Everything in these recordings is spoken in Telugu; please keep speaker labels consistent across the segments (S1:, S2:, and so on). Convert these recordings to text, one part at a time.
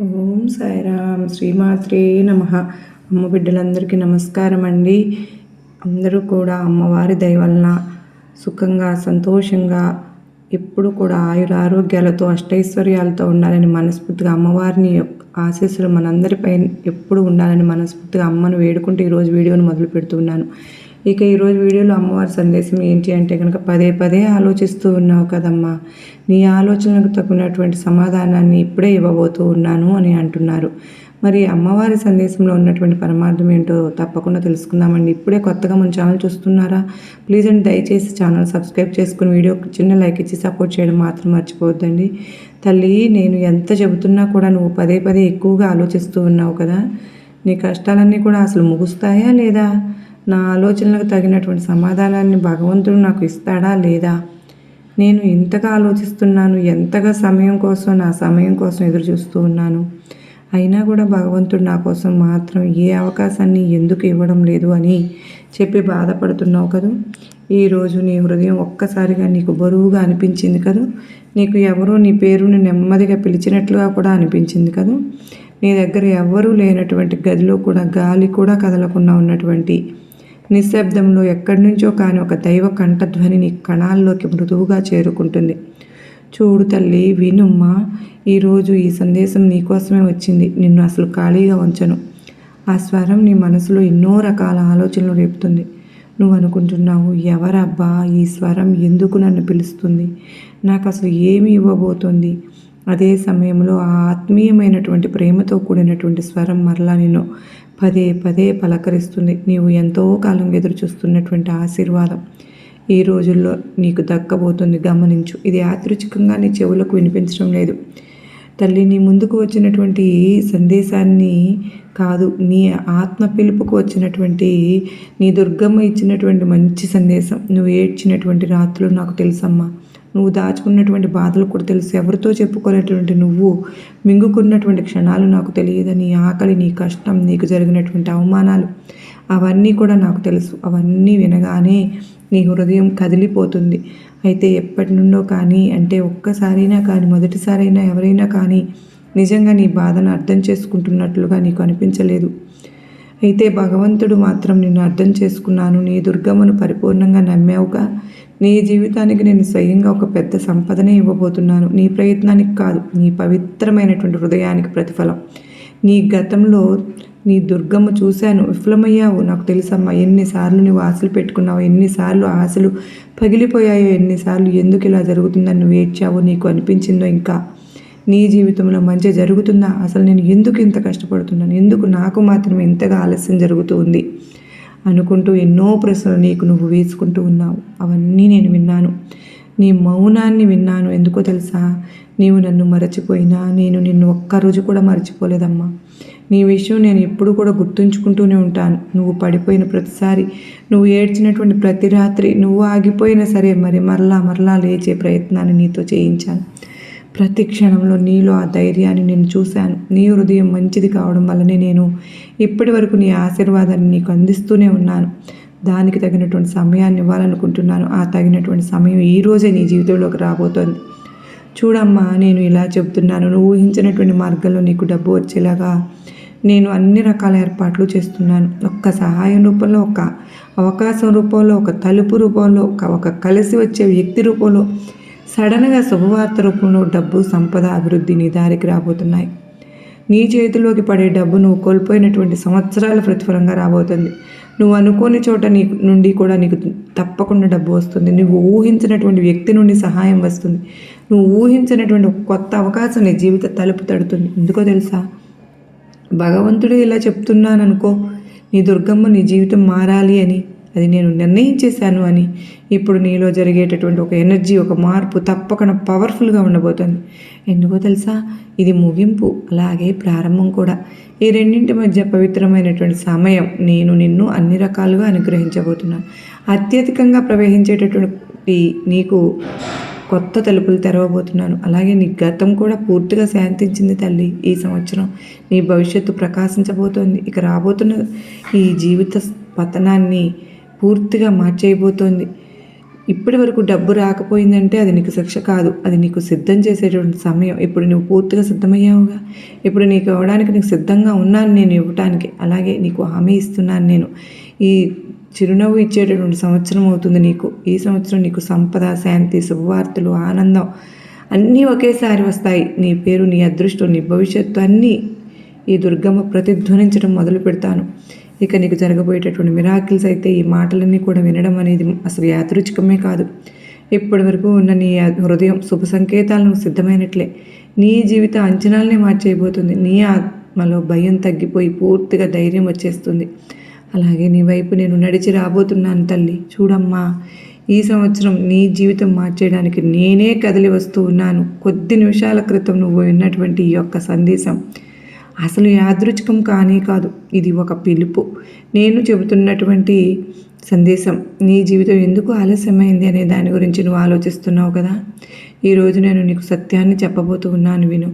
S1: ఓం సాయిరామ్ శ్రీమాత్రే నమ. అమ్మ బిడ్డలందరికీ నమస్కారం అండి. అందరూ కూడా అమ్మవారి దయ వలన సుఖంగా సంతోషంగా ఎప్పుడు కూడా ఆయురారోగ్యాలతో అష్టైశ్వర్యాలతో ఉండాలని మనస్ఫూర్తిగా అమ్మవారిని ఆశీస్సులు మనందరిపై ఎప్పుడు ఉండాలని మనస్ఫూర్తిగా అమ్మను వేడుకుంటూ ఈరోజు వీడియోను మొదలు పెడుతున్నాను. ఇక ఈరోజు వీడియోలో అమ్మవారి సందేశం ఏంటి అంటే కనుక, పదే పదే ఆలోచిస్తూ ఉన్నావు కదమ్మా, నీ ఆలోచనలకు తగినటువంటి సమాధానాన్ని ఇప్పుడే ఇవ్వబోతూ ఉన్నాను అని అంటున్నారు. మరి అమ్మవారి సందేశంలో ఉన్నటువంటి పరమార్థం ఏంటో తప్పకుండా తెలుసుకుందామండి. ఇప్పుడే కొత్తగా మన ఛానల్ చూస్తున్నారా? ప్లీజ్ అండి దయచేసి ఛానల్ సబ్స్క్రైబ్ చేసుకుని వీడియోకి చిన్న లైక్ ఇచ్చి సపోర్ట్ చేయడం మాత్రం మర్చిపోవద్దండి. తల్లి, నేను ఎంత చెబుతున్నా కూడా నువ్వు పదే పదే ఎక్కువగా ఆలోచిస్తూ ఉన్నావు కదా, నీ కష్టాలన్నీ కూడా అసలు ముగుస్తాయా లేదా? నా ఆలోచనలకు తగినటువంటి సమాధానాన్ని భగవంతుడు నాకు ఇస్తాడా లేదా? నేను ఇంతగా ఆలోచిస్తున్నాను, ఎంతగా నా సమయం కోసం ఎదురు చూస్తూ ఉన్నాను. అయినా కూడా భగవంతుడు నా కోసం మాత్రం ఏ అవకాశాన్ని ఎందుకు ఇవ్వడం లేదు అని చెప్పి బాధపడుతున్నావు కదా. ఈరోజు నీ హృదయం ఒక్కసారిగా నీకు బరువుగా అనిపించింది కదా. నీకు ఎవరో నీ పేరుని నెమ్మదిగా పిలిచినట్లుగా కూడా అనిపించింది కదా. నీ దగ్గర ఎవరూ లేనటువంటి గదిలో కూడా గాలి కూడా కదలకుండా ఉన్నటువంటి నిశ్శబ్దంలో ఎక్కడి నుంచో కానీ ఒక దైవ కంఠధ్వని నీ కణాల్లోకి మృదువుగా చేరుకుంటుంది. చూడు తల్లి, వినుమ్మా, ఈరోజు ఈ సందేశం నీకోసమే వచ్చింది. నిన్ను అసలు ఖాళీగా ఉంచను. ఆ స్వరం నీ మనసులో ఎన్నో రకాల ఆలోచనలు రేపుతుంది. నువ్వు అనుకుంటున్నావు, ఎవరబ్బా ఈ స్వరం, ఎందుకు నన్ను పిలుస్తుంది, నాకు అసలు ఏమి ఇవ్వబోతోంది? అదే సమయంలో ఆ ఆత్మీయమైనటువంటి ప్రేమతో కూడినటువంటి స్వరం మరలా నిన్ను పదే పదే పలకరిస్తుంది. నీవు ఎంతో కాలం ఎదురు చూస్తున్నటువంటి ఆశీర్వాదం ఈ రోజుల్లో నీకు దక్కబోతుంది. గమనించు. ఇది యాదృచ్ఛికంగా నీ చెవులకు వినిపించడం లేదు తల్లి. నీ ముందుకు వచ్చినటువంటి సందేశాన్ని కాదు, నీ ఆత్మ పిలుపుకు వచ్చినటువంటి నీ దుర్గమ్మ ఇచ్చినటువంటి మంచి సందేశం. నువ్వు ఏడ్చినటువంటి రాత్రులు నాకు తెలుసమ్మా. నువ్వు దాచుకున్నటువంటి బాధలు కూడా తెలుసు. ఎవరితో చెప్పుకోలేటువంటి నువ్వు మింగుకున్నటువంటి క్షణాలు నాకు తెలియదు. నీ ఆకలి, నీ కష్టం, నీకు జరిగినటువంటి అవమానాలు అవన్నీ కూడా నాకు తెలుసు. అవన్నీ వినగానే నీ హృదయం కదిలిపోతుంది. అయితే ఎప్పటి నుండో కానీ, అంటే ఒక్కసారైనా కానీ, మొదటిసారైనా ఎవరైనా కానీ నిజంగా నీ బాధను అర్థం చేసుకుంటున్నట్లుగా నీకు అనిపించలేదు. అయితే భగవంతుడు మాత్రం నిన్ను అర్థం చేసుకున్నాను, నీ దుర్గమ్మను పరిపూర్ణంగా నమ్మావుగా, నీ జీవితానికి నేను స్వయంగా ఒక పెద్ద సంపదనే ఇవ్వబోతున్నాను. నీ ప్రయత్నానికి కాదు, నీ పవిత్రమైనటువంటి హృదయానికి ప్రతిఫలం. నీ గతంలో నీ దుర్గమ్మ చూశాను, విఫలమయ్యావు, నాకు తెలుసమ్మా. ఎన్నిసార్లు నువ్వు ఆశలు పెట్టుకున్నావు, ఎన్నిసార్లు ఆశలు పగిలిపోయాయో, ఎన్నిసార్లు ఎందుకు ఇలా జరుగుతుందని నువ్వు ఏడ్చావో, నీకు అనిపించిందో ఇంకా నీ జీవితంలో మంచి జరుగుతుందా, అసలు నేను ఎందుకు ఇంత కష్టపడుతున్నాను, ఎందుకు నాకు మాత్రమే ఇంతగా ఆలస్యం జరుగుతూ ఉంది అనుకుంటూ ఎన్నో ప్రశ్నలు నీకు నువ్వు వేసుకుంటూ ఉన్నావు. అవన్నీ నేను విన్నాను. నీ మౌనాన్ని విన్నాను. ఎందుకో తెలుసా? నీవు నన్ను మరచిపోయినా నేను నిన్ను ఒక్కరోజు కూడా మర్చిపోలేదమ్మా. నీ విషయం నేను ఎప్పుడు కూడా గుర్తుంచుకుంటూనే ఉంటాను. నువ్వు పడిపోయిన ప్రతిసారి, నువ్వు ఏడ్చినటువంటి ప్రతి రాత్రి, నువ్వు ఆగిపోయినా సరే మరలా లేచే ప్రయత్నాన్ని నీతో చేయించాను. ప్రతి క్షణంలో నీలో ఆ ధైర్యాన్ని నేను చూశాను. నీ హృదయం మంచిది కావడం వల్లనే నేను ఇప్పటి వరకు నీ ఆశీర్వాదాన్ని నీకు అందిస్తూనే ఉన్నాను. దానికి తగినటువంటి సమయాన్ని ఇవ్వాలనుకుంటున్నాను. ఆ తగినటువంటి సమయం ఈరోజే నీ జీవితంలోకి రాబోతోంది. చూడమ్మా, నేను ఇలా చెబుతున్నాను, నువ్వు ఊహించినటువంటి మార్గంలో నీకు డబ్బు వచ్చేలాగా నేను అన్ని రకాల ఏర్పాట్లు చేస్తున్నాను. ఒక్క సహాయం రూపంలో, ఒక అవకాశం రూపంలో, ఒక తలుపు రూపంలో, ఒక కలిసి వచ్చే వ్యక్తి రూపంలో, సడన్గా శుభవార్త రూపంలో డబ్బు, సంపద, అభివృద్ధి నీ దారికి రాబోతున్నాయి. నీ చేతిలోకి పడే డబ్బు నువ్వు కోల్పోయినటువంటి సంవత్సరాల ప్రతిఫలంగా రాబోతుంది. నువ్వు అనుకోని చోట నుండి కూడా నీకు తప్పకుండా డబ్బు వస్తుంది. నువ్వు ఊహించినటువంటి వ్యక్తి నుండి సహాయం వస్తుంది. నువ్వు ఊహించినటువంటి కొత్త అవకాశం నీ జీవిత తలుపు తడుతుంది. ఎందుకో తెలుసా? భగవంతుడు ఇలా చెప్తున్నాను అనుకో, నీ దుర్గమ్మ నీ జీవితం మారాలి అని, అది నేను నిర్ణయించేశాను అని. ఇప్పుడు నీలో జరిగేటటువంటి ఒక ఎనర్జీ, ఒక మార్పు తప్పకుండా పవర్ఫుల్గా ఉండబోతుంది. ఎందుకో తెలుసా? ఇది ముగింపు, అలాగే ప్రారంభం కూడా. ఈ రెండింటి మధ్య పవిత్రమైనటువంటి సమయం నేను నిన్ను అన్ని రకాలుగా అనుగ్రహించబోతున్నాను. అత్యధికంగా ప్రవహించేటటువంటి నీకు కొత్త తలుపులు తెరవబోతున్నాను. అలాగే నీ గతం కూడా పూర్తిగా శాంతించింది తల్లి. ఈ సంవత్సరం నీ భవిష్యత్తు ప్రకాశించబోతోంది. ఇక రాబోతున్న ఈ జీవిత పతనాన్ని పూర్తిగా మార్చేయబోతోంది. ఇప్పటి వరకు డబ్బు రాకపోయిందంటే అది నీకు శిక్ష కాదు, అది నీకు సిద్ధం చేసేటువంటి సమయం. ఇప్పుడు నువ్వు పూర్తిగా సిద్ధమయ్యావుగా. ఇప్పుడు నీకు ఇవ్వడానికి నీకు సిద్ధంగా ఉన్నాను నేను ఇవ్వటానికి. అలాగే నీకు హామీ ఇస్తున్నాను నేను. ఈ చిరునవ్వు ఇచ్చేటటువంటి సంవత్సరం అవుతుంది నీకు. ఈ సంవత్సరం నీకు సంపద, శాంతి, శుభవార్తలు, ఆనందం అన్నీ ఒకేసారి వస్తాయి. నీ పేరు, నీ అదృష్టం, నీ భవిష్యత్తు అన్నీ ఈ దుర్గమ్మ ప్రతిధ్వనించడం మొదలు పెడతాను. ఇక నీకు జరగబోయేటటువంటి మిరాకిల్స్ అయితే ఈ మాటలన్నీ కూడా వినడం అనేది అసలు యాదృచ్ఛికమే కాదు. ఇప్పటి వరకు ఉన్న నీ హృదయం శుభ సంకేతాలను సిద్ధమైనట్లే. నీ జీవిత అంచనాలనే మార్చేయబోతుంది. నీ ఆత్మలో భయం తగ్గిపోయి పూర్తిగా ధైర్యం వచ్చేస్తుంది. అలాగే నీ వైపు నేను నడిచి రాబోతున్నాను తల్లి. చూడమ్మా, ఈ సంవత్సరం నీ జీవితం మార్చేయడానికి నేనే కదిలి వస్తూ ఉన్నాను. కొద్ది నిమిషాల క్రితం నువ్వు విన్నటువంటి ఈ యొక్క సందేశం అసలు యాదృచ్ఛికం కానీ కాదు. ఇది ఒక పిలుపు. నేను చెబుతున్నటువంటి సందేశం నీ జీవితం ఎందుకు ఆలస్యమైంది అనే దాని గురించి నువ్వు ఆలోచిస్తున్నావు కదా. ఈరోజు నేను నీకు సత్యాన్ని చెప్పబోతూ ఉన్నాను, విను.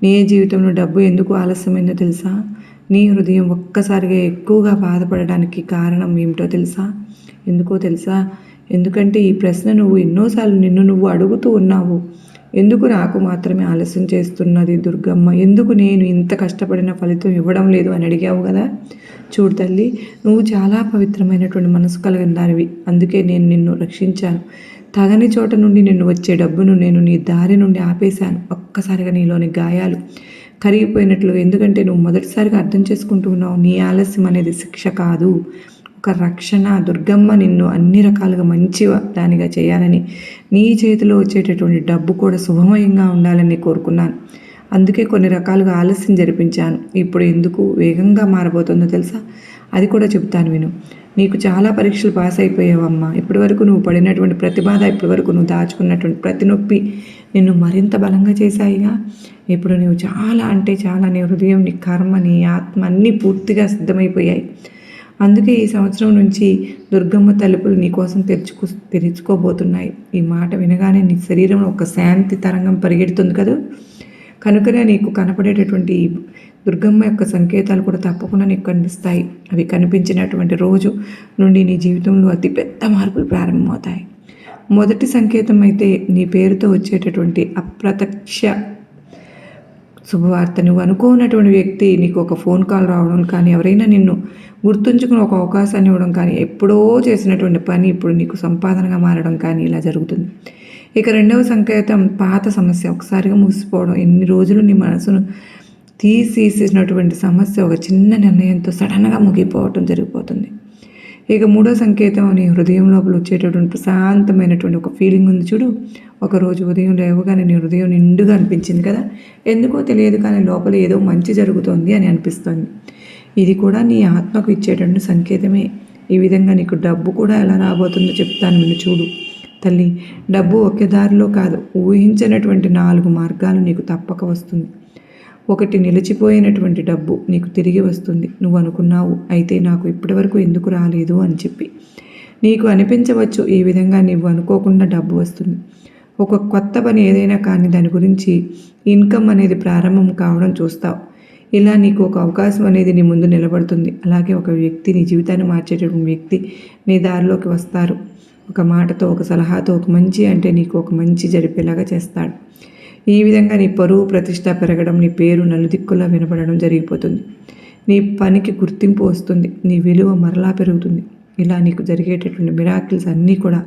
S1: నీ జీవితంలో డబ్బు ఎందుకు ఆలస్యమైందో తెలుసా? నీ హృదయం ఒక్కసారిగా ఎక్కువగా బాధపడడానికి కారణం ఏమిటో తెలుసా? ఎందుకో తెలుసా? ఎందుకంటే ఈ ప్రశ్న నువ్వు ఎన్నోసార్లు నిన్ను నువ్వు అడుగుతూ ఉన్నావు. ఎందుకు నాకు మాత్రమే ఆలస్యం చేస్తున్నది దుర్గమ్మ? ఎందుకు నేను ఇంత కష్టపడిన ఫలితం ఇవ్వడం లేదు అని అడిగావు కదా. చూడు తల్లి, నువ్వు చాలా పవిత్రమైనటువంటి మనసు కలిగిన దానివి. అందుకే నేను నిన్ను రక్షించాను. తగని చోట నుండి నిన్ను వచ్చే డబ్బును నేను నీ దారి నుండి ఆపేశాను. ఒక్కసారిగా నీలోని గాయాలు కరిగిపోయినట్లు. ఎందుకంటే నువ్వు మొదటిసారిగా అర్థం చేసుకుంటూ ఉన్నావు, నీ ఆలస్యం అనేది శిక్ష కాదు, ఒక రక్షణ. దుర్గమ్మ నిన్ను అన్ని రకాలుగా మంచి దానిగా చేయాలని, నీ చేతిలో వచ్చేటటువంటి డబ్బు కూడా శుభమయంగా ఉండాలని కోరుకున్నాను. అందుకే కొన్ని రకాలుగా ఆలస్యం జరిపించాను. ఇప్పుడు ఎందుకు వేగంగా మారబోతుందో తెలుసా? అది కూడా చెప్తాను, విను. నీకు చాలా పరీక్షలు పాస్ అయిపోయావమ్మా. ఇప్పటి వరకు నువ్వు పడినటువంటి ప్రతి బాధ, ఇప్పటి వరకు నువ్వు దాచుకున్నటువంటి ప్రతి నొప్పి నిన్ను మరింత బలంగా చేశాయిగా. ఇప్పుడు నువ్వు చాలా అంటే చాలా, నీ హృదయం, నీ కర్మ, నీ ఆత్మ అన్నీ పూర్తిగా సిద్ధమైపోయాయి. అందుకే ఈ సంవత్సరం నుంచి దుర్గమ్మ తలుపులు నీ కోసం తెరుచుకోబోతున్నాయి. ఈ మాట వినగానే నీ శరీరంలో ఒక శాంతి తరంగం పరిగెడుతుంది కదా. కనుకనే నీకు కనపడేటటువంటి దుర్గమ్మ యొక్క సంకేతాలు కూడా తప్పకుండా నీకు కనిపిస్తాయి. అవి కనిపించినటువంటి రోజు నుండి నీ జీవితంలో అతిపెద్ద మార్పులు ప్రారంభమవుతాయి. మొదటి సంకేతం అయితే నీ పేరుతో వచ్చేటటువంటి అప్రత్యక్ష శుభవార్త. నువ్వు అనుకోనటువంటి వ్యక్తి నీకు ఒక ఫోన్ కాల్ రావడం కానీ, ఎవరైనా నిన్ను గుర్తుంచుకుని ఒక అవకాశాన్ని ఇవ్వడం కానీ, ఎప్పుడో చేసినటువంటి పని ఇప్పుడు నీకు సంపాదనగా మారడం కానీ ఇలా జరుగుతుంది. ఇక రెండవ సంకేతం పాత సమస్య ఒకసారిగా ముగిసిపోవడం. ఎన్ని రోజులు నీ మనసును తీసేసినటువంటి సమస్య ఒక చిన్న నిర్ణయంతో సడన్గా ముగిపోవటం జరిగిపోతుంది. ఇక మూడో సంకేతం నీ హృదయం లోపల వచ్చేటటువంటి ప్రశాంతమైనటువంటి ఒక ఫీలింగ్ ఉంది చూడు. ఒకరోజు ఉదయం లేవగానే నీ హృదయం నిండుగా అనిపించింది కదా. ఎందుకో తెలియదు కానీ లోపల ఏదో మంచి జరుగుతోంది అని అనిపిస్తుంది. ఇది కూడా నీ ఆత్మకు ఇచ్చేటువంటి సంకేతమే. ఈ విధంగా నీకు డబ్బు కూడా ఎలా రాబోతుందో చెప్తాను, విను. చూడు తల్లి, డబ్బు ఒకే దారిలో కాదు, ఊహించినటువంటి 4 మార్గాలు నీకు తప్పక వస్తుంది. ఒకటి, నిలిచిపోయినటువంటి డబ్బు నీకు తిరిగి వస్తుంది. నువ్వు అనుకున్నావు, అయితే నాకు ఇప్పటివరకు ఎందుకు రాలేదు అని చెప్పి. నీకు అనిపించవచ్చు ఈ విధంగా నీవు అనుకోకుండా డబ్బు వస్తుంది. ఒక కొత్త పని ఏదైనా కానీ దాని గురించి ఇన్కమ్ అనేది ప్రారంభం కావడం చూస్తావు. ఇలా నీకు ఒక అవకాశం అనేది నీ ముందు నిలబడుతుంది. అలాగే ఒక వ్యక్తి, నీ జీవితాన్ని మార్చేటటువంటి వ్యక్తి నీ దారిలోకి వస్తారు. ఒక మాటతో, ఒక సలహాతో, ఒక మంచి అంటే నీకు ఒక మంచి జరిపేలాగా చేస్తాడు. ఈ విధంగా నీ పరువు ప్రతిష్ట పెరగడం, నీ పేరు నలుదిక్కులా వినపడడం జరిగిపోతుంది. నీ పనికి గుర్తింపు వస్తుంది, నీ విలువ మరలా పెరుగుతుంది. ఇలా నీకు జరిగేటటువంటి మిరాకిల్స్ అన్నీ కూడా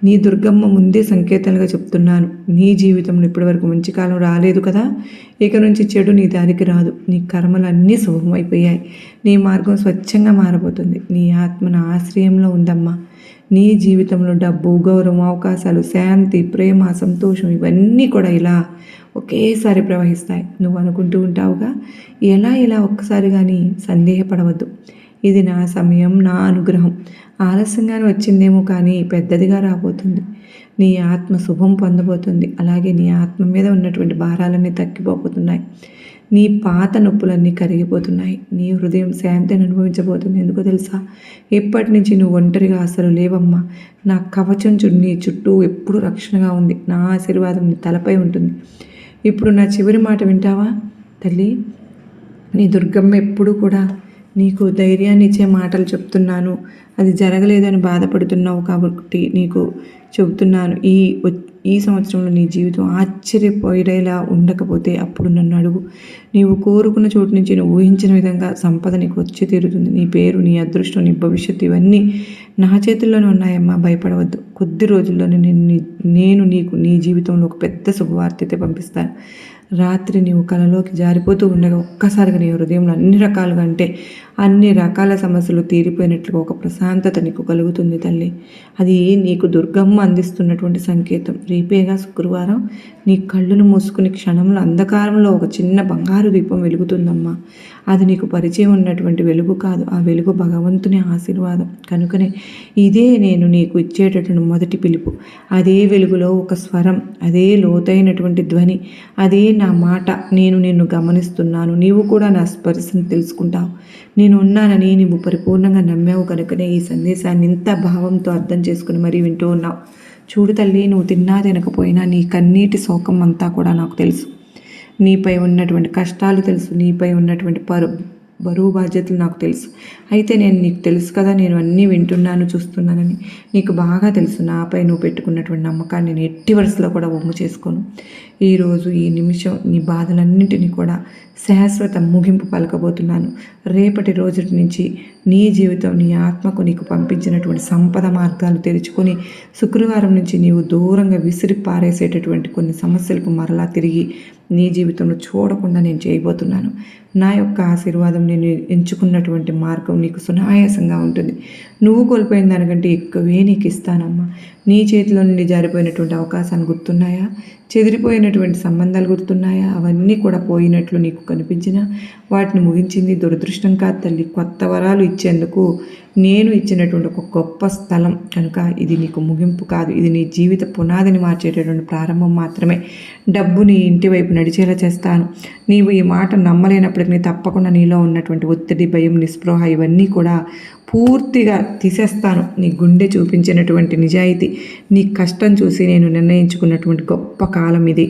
S1: నీ దుర్గమ్మ ముందే సంకేతాలుగా చెప్తున్నాను. నీ జీవితంలో ఇప్పటివరకు మంచి కాలం రాలేదు కదా. ఇక నుంచి చెడు నీ దారికి రాదు. నీ కర్మలన్నీ శుభమైపోయాయి. నీ మార్గం స్వచ్ఛంగా మారబోతుంది. నీ ఆత్మ నా ఆశ్రయంలో ఉందమ్మా. నీ జీవితంలో డబ్బు, గౌరవం, అవకాశాలు, శాంతి, ప్రేమ, సంతోషం ఇవన్నీ కూడా ఇలా ఒకేసారి ప్రవహిస్తాయి. నువ్వు అనుకుంటూ ఉంటావుగా, ఇలా ఒక్కసారి కానీ సందేహపడవద్దు. ఇది నా సమయం, నా అనుగ్రహం. ఆలస్యంగానే వచ్చిందేమో కానీ పెద్దదిగా రాబోతుంది. నీ ఆత్మ శుభం పొందబోతుంది. అలాగే నీ ఆత్మ మీద ఉన్నటువంటి భారాలన్నీ తగ్గిపోతున్నాయి. నీ పాత నొప్పులన్నీ కరిగిపోతున్నాయి. నీ హృదయం శాంతిని అనుభవించబోతుంది. ఎందుకో తెలుసా? ఇప్పటి నుంచి నువ్వు ఒంటరిగా అసలు లేవమ్మా. నా కవచం నీ చుట్టూ ఎప్పుడు రక్షణగా ఉంది. నా ఆశీర్వాదం నీ తలపై ఉంటుంది. ఇప్పుడు నా చివరి మాట వింటావా తల్లి? నీ దుర్గమ్మ ఎప్పుడు కూడా నీకు ధైర్యాన్ని ఇచ్చే మాటలు చెప్తున్నాను. అది జరగలేదని బాధపడుతున్నావు కాబట్టి నీకు చెబుతున్నాను. ఈ సంవత్సరంలో నీ జీవితం ఆశ్చర్యపోయేలా ఉండకపోతే అప్పుడు నన్ను అడుగు. నీవు కోరుకున్న చోటు నుంచి నువ్వు ఊహించిన విధంగా సంపద నీకు వచ్చి తీరుతుంది. నీ పేరు, నీ అదృష్టం, నీ భవిష్యత్తు ఇవన్నీ నా చేతుల్లోనే ఉన్నాయమ్మా. భయపడవద్దు. కొద్ది రోజుల్లోనే నేను నీకు నీ జీవితంలో ఒక పెద్ద శుభవార్త అయితే పంపిస్తాను. రాత్రి నీవు కలలోకి జారిపోతూ ఉండగా ఒక్కసారిగా నీ హృదయంలో అన్ని రకాలుగా అంటే అన్ని రకాల సమస్యలు తీరిపోయినట్లుగా ఒక ప్రశాంతత నీకు కలుగుతుంది తల్లి. అది నీకు దుర్గమ్మ అందిస్తున్నటువంటి సంకేతం. రేపేగా శుక్రవారం. నీ కళ్ళును మూసుకుని క్షణంలో అంధకారంలో ఒక చిన్న బంగారు దీపం వెలుగుతుందమ్మా. అది నీకు పరిచయం ఉన్నటువంటి వెలుగు కాదు. ఆ వెలుగు భగవంతుని ఆశీర్వాదం. కనుకనే ఇదే నేను నీకు ఇచ్చేటటువంటి మొదటి పిలుపు. అదే వెలుగులో ఒక స్వరం, అదే లోతైనటువంటి ధ్వని, అదే నా మాట. నేను నిన్ను గమనిస్తున్నాను. నీవు కూడా నా స్పర్శను తెలుసుకుంటావు. నేను ఉన్నానని నీవు పరిపూర్ణంగా నమ్మావు. కనుకనే ఈ సందేశాన్ని ఇంత భావంతో అర్థం చేసుకుని మరీ వింటూ ఉన్నావు. చూడు తల్లి, నువ్వు తిన్నా తినకపోయినా నీ కన్నీటి శోకం అంతా కూడా నాకు తెలుసు. నీపై ఉన్నటువంటి కష్టాలు తెలుసు. నీపై ఉన్నటువంటి బరువు బాధ్యతలు నాకు తెలుసు. అయితే నేను నీకు తెలుసు కదా, నేను అన్నీ వింటున్నాను, చూస్తున్నానని నీకు బాగా తెలుసు. నాపై నువ్వు పెట్టుకున్నటువంటి నమ్మకాన్ని నేను ఎట్టి వరుసలో కూడా వమ్ము చేసుకోను. ఈరోజు ఈ నిమిషం నీ బాధలన్నింటినీ కూడా శాశ్వత ముగింపు పలకబోతున్నాను. రేపటి రోజు నుంచి నీ జీవితం, నీ ఆత్మకు నీకు పంపించినటువంటి సంపద మార్గాలు తెరుచుకొని శుక్రవారం నుంచి నీవు దూరంగా విసిరి పారేసేటటువంటి కొన్ని సమస్యలకు మరలా తిరిగి నీ జీవితంలో చూడకుండా నేను చేయబోతున్నాను. నా యొక్క ఆశీర్వాదం నేను ఎంచుకున్నటువంటి మార్గం నీకు సునాయాసంగా ఉంటుంది. నువ్వు కోల్పోయిన దానికంటే ఎక్కువే నీకు ఇస్తానమ్మా. నీ చేతిలో నుండి జారిపోయినటువంటి అవకాశాలు గుర్తున్నాయా? చెదిరిపోయినటువంటి సంబంధాలు గుర్తున్నాయా? అవన్నీ కూడా పోయినట్లు నీకు కనిపించినా వాటిని ముగించింది దురదృష్టం కాదు తల్లి. కొత్త వరాలు ఇచ్చేందుకు నేను ఇచ్చినటువంటి ఒక గొప్ప స్థలం. కనుక ఇది నీకు ముగింపు కాదు. ఇది నీ జీవిత పునాదిని మార్చేటటువంటి ప్రారంభం మాత్రమే. డబ్బు నీ ఇంటి వైపు నడిచేలా చేస్తాను. నీవు ఈ మాట నమ్మలేనప్పటికీ తప్పకుండా నీలో ఉన్నటువంటి ఒత్తిడి, భయం, నిస్పృహ ఇవన్నీ కూడా పూర్తిగా తీసేస్తాను. నీ గుండె చూపించినటువంటి నిజాయితీ, నీ కష్టం చూసి నేను నిర్ణయించుకున్నటువంటి గొప్ప కాలం ఇది.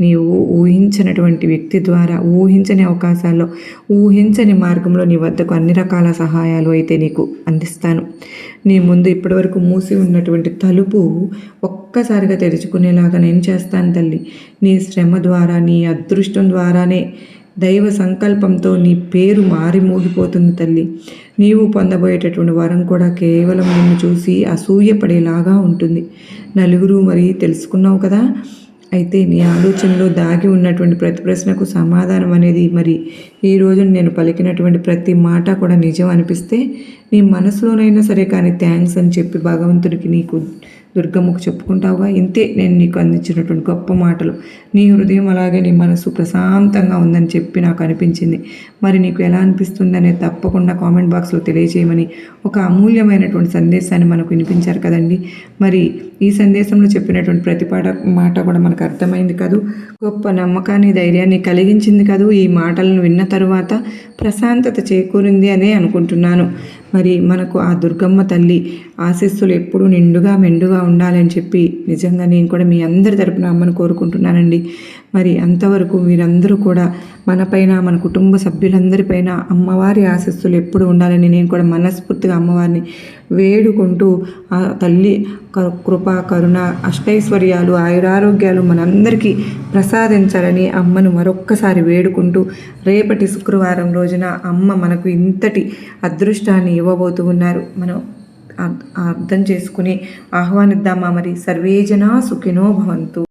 S1: నీవు ఊహించినటువంటి వ్యక్తి ద్వారా ఊహించని అవకాశాల్లో, ఊహించని మార్గంలో నీ వద్దకు అన్ని రకాల సహాయాలు అయితే నీకు అందిస్తాను. నీ ముందు ఇప్పటివరకు మూసి ఉన్నటువంటి తలుపు ఒక్కసారిగా తెరుచుకునేలాగా నేను చేస్తాను తల్లి. నీ శ్రమ ద్వారా, నీ అదృష్టం ద్వారానే, దైవ సంకల్పంతో నీ పేరు మారి మోగిపోతుంది తల్లి. నీవు పొందబోయేటటువంటి వరం కూడా కేవలం నిన్ను చూసి అసూయపడేలాగా ఉంటుంది. నలుగురు మరి తెలుసుకున్నావు కదా. అయితే నీ ఆలోచనలో దాగి ఉన్నటువంటి ప్రతి ప్రశ్నకు సమాధానం అనేది మరి ఈరోజు నేను పలికినటువంటి ప్రతి మాట కూడా నిజం అనిపిస్తే నీ మనసులోనైనా సరే కానీ థ్యాంక్స్ అని చెప్పి భగవంతుడికి, నీకు దుర్గమ్మకు చెప్పుకుంటావుగా. ఇంతే నేను నీకు అందించినటువంటి గొప్ప మాటలు. నీ హృదయం అలాగే నీ మనసు ప్రశాంతంగా ఉందని చెప్పి నాకు అనిపించింది. మరి నీకు ఎలా అనిపిస్తుంది అనేది తప్పకుండా కామెంట్ బాక్స్లో తెలియజేయమని ఒక అమూల్యమైనటువంటి సందేశాన్ని మనకు వినిపించారు కదండి. మరి ఈ సందేశంలో చెప్పినటువంటి ప్రతి మాట కూడా మనకు అర్థమైంది కదూ. గొప్ప నమ్మకాన్ని, ధైర్యాన్ని కలిగించింది కదూ. ఈ మాటలను విన్న తరువాత ప్రశాంతత చేకూరింది అనే అనుకుంటున్నాను. మరి మనకు ఆ దుర్గమ్మ తల్లి ఆశీస్సులు ఎప్పుడూ నిండుగా మెండుగా ఉండాలని చెప్పి నిజంగా నేను కూడా మీ అందరి తరపున అమ్మను కోరుకుంటున్నానండి. మరి అంతవరకు మీరందరూ కూడా మనపైన, మన కుటుంబ సభ్యులందరిపైన అమ్మవారి ఆశీస్సులు ఎప్పుడు ఉండాలని నేను కూడా మనస్ఫూర్తిగా అమ్మవారిని వేడుకుంటూ ఆ తల్లి కృప, కరుణ, అష్టైశ్వర్యాలు, ఆయురారోగ్యాలు మనందరికీ ప్రసాదించాలని అమ్మను మరొక్కసారి వేడుకుంటూ రేపటి శుక్రవారం రోజున అమ్మ మనకు ఇంతటి అదృష్టాన్ని ఇవ్వబోతూ ఉన్నారు. మనం అర్థం చేసుకుని ఆహ్వానిద్దామా. మరి సర్వేజనా సుఖినో భవంతు.